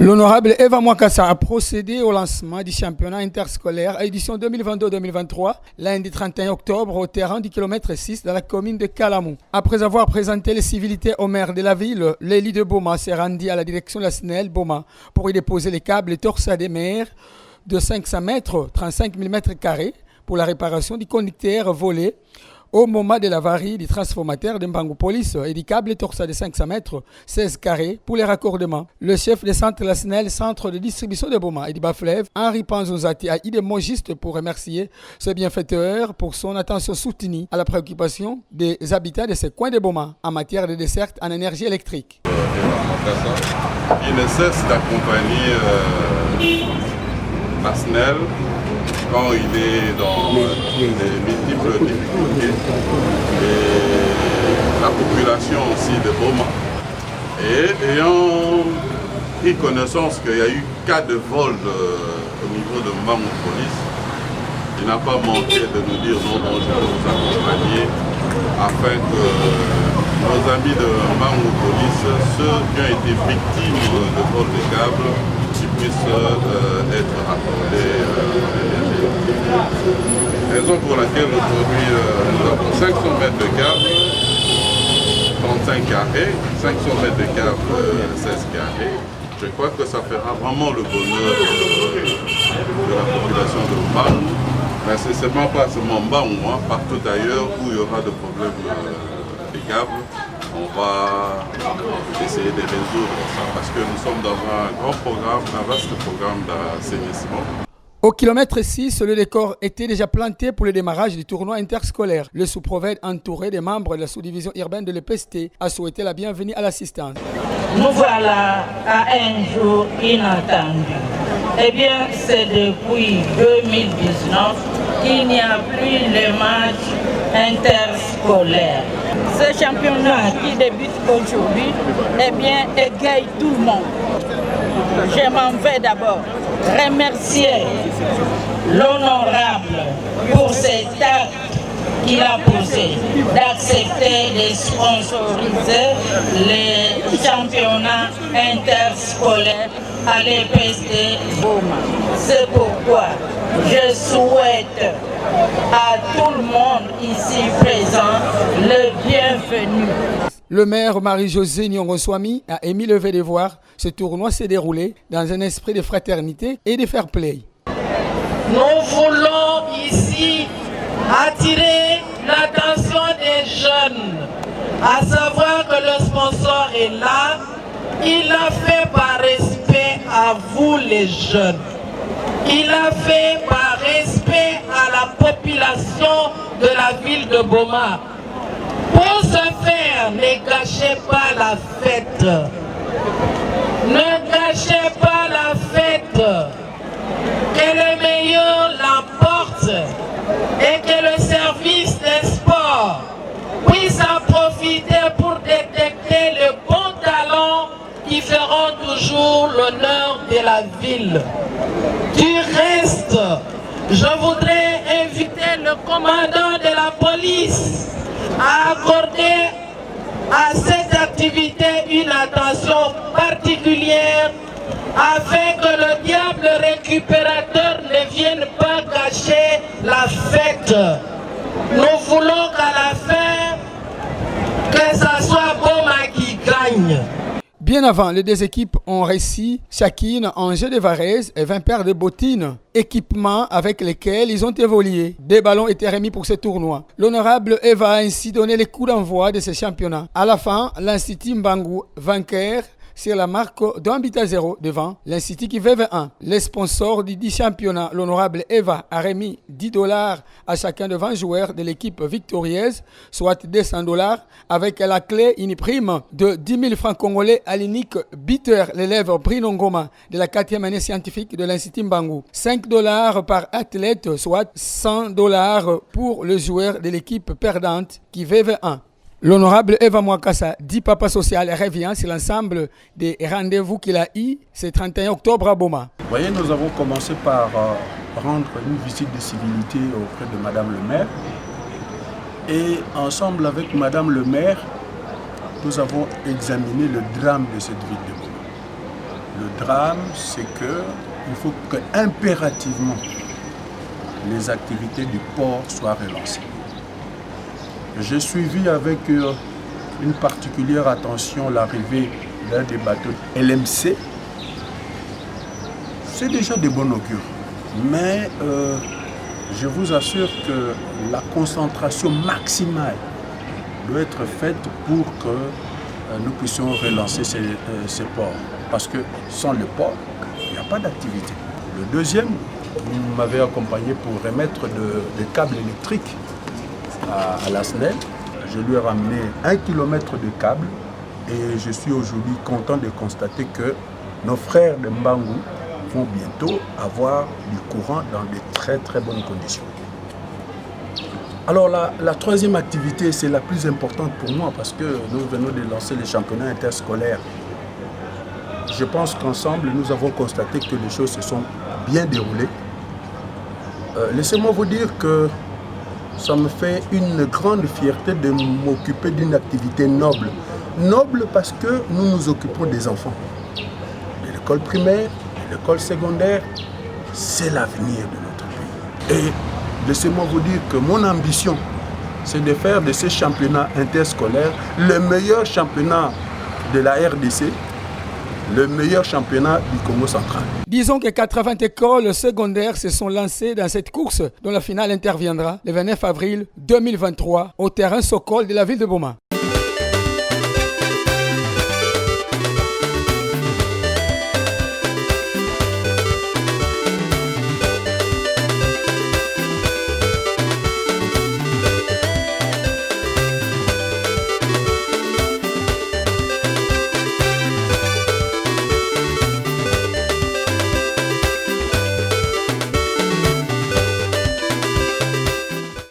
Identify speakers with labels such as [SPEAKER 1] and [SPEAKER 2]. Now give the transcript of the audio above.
[SPEAKER 1] L'honorable Eva Mwakassa a procédé au lancement du championnat interscolaire édition 2022-2023 lundi 31 octobre au terrain du kilomètre 6 dans la commune de Kalamou. Après avoir présenté les civilités au maire de la ville, l'élu de Boma s'est rendu à la direction de la SNEL Boma pour y déposer les câbles et torsades des mers de 500 mètres, 35 mm pour la réparation du conducteur volé au moment de l'avarie du transformateur de Mbangu Police et du câble torsade de 500 mètres, 16 carrés pour les raccordements. Le chef de centre de la SNEL, centre de distribution de Boma et du Bas-Fleuve, Henri Panzozati, a eu des mots justes pour remercier ce bienfaiteur pour son attention soutenue à la préoccupation des habitants de ce coin de Boma en matière de desserte en énergie électrique.
[SPEAKER 2] Il ne cesse d'accompagner la SNEL quand il est dans des multiples difficultés, et la population aussi de Boma. Et ayant pris connaissance qu'il y a eu cas de vol au niveau de Mbangu Police, il n'a pas manqué de nous dire non, je vais vous accompagner afin que nos amis de Mbangu Police, ceux qui ont été victimes de vol de câbles, puissent être accordés raison pour laquelle aujourd'hui nous avons 500 mètres de câble, 35 carrés, 500 mètres de câble, 16 carrés. Je crois que ça fera vraiment le bonheur de la population de Mbangu. Mais ce n'est seulement pas seulement Mbangu, partout ailleurs où il y aura des problèmes de câbles. On va essayer de résoudre ça parce que nous sommes dans un grand programme, un vaste programme d'assainissement.
[SPEAKER 1] Au kilomètre 6, le décor était déjà planté pour le démarrage du tournoi interscolaire. Le sous-prophète, entouré des membres de la sous-division urbaine de l'EPST, a souhaité la bienvenue à l'assistance.
[SPEAKER 3] Nous voilà à un jour inattendu. Eh bien, c'est depuis 2019 qu'il n'y a plus les matchs interscolaires. Ce championnat qui débute aujourd'hui, eh bien, égaye tout le monde. Je m'en vais d'abord remercier l'honorable pour cet acte qu'il a posé d'accepter de sponsoriser les championnats interscolaires à l'EPST Boma. C'est pourquoi je souhaite à tout le monde ici présent le bienvenu.
[SPEAKER 1] Le maire Marie-Josée Nyongoswami a émis le vœu de voir ce tournoi se dérouler dans un esprit de fraternité et de fair play.
[SPEAKER 4] Nous voulons ici attirer l'attention des jeunes, à savoir que le sponsor est là. Il l'a fait par respect à vous les jeunes. Il l'a fait par respect à la population de la ville de Boma. Pour ce faire, ne gâchez pas la fête. Ne gâchez pas la fête. Que le meilleur l'emporte et que le service des sports puisse en profiter pour détecter le bon talent qui feront toujours l'honneur de la ville. Du reste, je voudrais inviter le commandant de la police à accorder à cette activité une attention particulière afin que le diable récupérateur ne vienne pas gâcher la fête. Nous voulons qu'à la fin, que ça soit Boma qui gagne.
[SPEAKER 1] Bien avant, les deux équipes ont réussi chacune un jeu de varèse et 20 paires de bottines, équipements avec lesquels ils ont évolué. Des ballons étaient remis pour ce tournoi. L'honorable Eva a ainsi donné les coups d'envoi de ce championnat. À la fin, l'Institut Mbangu, vainqueur, sur la marque d'un but à 0 devant l'Institut qui VV1. Les sponsors du 10 championnat, l'honorable Eva a remis $10 à chacun de 20 joueurs de l'équipe victorieuse, soit $200, avec la clé une prime de 10 000 francs congolais à l'unique buteur, l'élève Bruno Ngoma de la 4e année scientifique de l'Institut Mbangu. $5 par athlète, soit $100 pour le joueur de l'équipe perdante qui VV1. L'honorable Eva Mwakassa, dit papa social, revient sur l'ensemble des rendez-vous qu'il a eu ce 31 octobre à Boma.
[SPEAKER 5] Vous voyez, nous avons commencé par rendre une visite de civilité auprès de Madame le maire. Et ensemble avec Madame le maire, nous avons examiné le drame de cette ville de Boma. Le drame, c'est qu'il faut que impérativement les activités du port soient relancées. J'ai suivi avec une particulière attention l'arrivée d'un des bateaux LMC. C'est déjà de bon augure, mais je vous assure que la concentration maximale doit être faite pour que nous puissions relancer ces ports. Parce que sans le port, il n'y a pas d'activité. Le deuxième, vous m'avez accompagné pour remettre des câbles électriques à la SNEL. Je lui ai ramené 1 kilomètre de câbles et je suis aujourd'hui content de constater que nos frères de Mbangu vont bientôt avoir du courant dans de très très bonnes conditions. Alors la troisième activité, c'est la plus importante pour moi parce que nous venons de lancer les championnats interscolaires. Je pense qu'ensemble, nous avons constaté que les choses se sont bien déroulées. Laissez-moi vous dire que ça me fait une grande fierté de m'occuper d'une activité noble. Noble parce que nous nous occupons des enfants. De l'école primaire, de l'école secondaire, c'est l'avenir de notre pays. Et laissez-moi vous dire que mon ambition, c'est de faire de ces championnats interscolaires le meilleur championnat de la RDC, le meilleur championnat du Congo central.
[SPEAKER 1] Disons que 80 écoles secondaires se sont lancées dans cette course dont la finale interviendra le 29 avril 2023 au terrain Sokol de la ville de Boma.